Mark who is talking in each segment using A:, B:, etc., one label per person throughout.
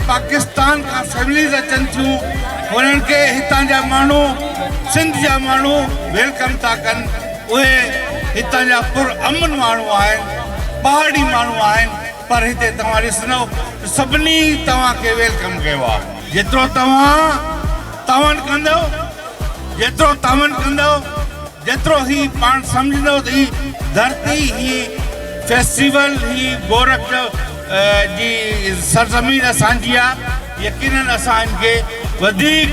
A: पाकिस्तान का फैमिलीज़ अचनि थियूं उन्हनि खे हितां जा माण्हू सिंध जा माण्हू वेलकम था कनि उहे हितां जा पुरअमन माण्हू आहिनि पहाड़ी माण्हू आहिनि पर हिते तव्हां ॾिसंदव सभिनी तव्हांखे वेलकम कयो आहे जेतिरो तावन कंदव जेतिरो ही पाण सम्झंदव त ही धरती ही फेस्टिवल ही गोरख जी सरज़मीन असांजी आहे यकीनन असां इनखे वधीक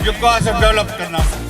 A: जेको आहे डेवलप कंदासीं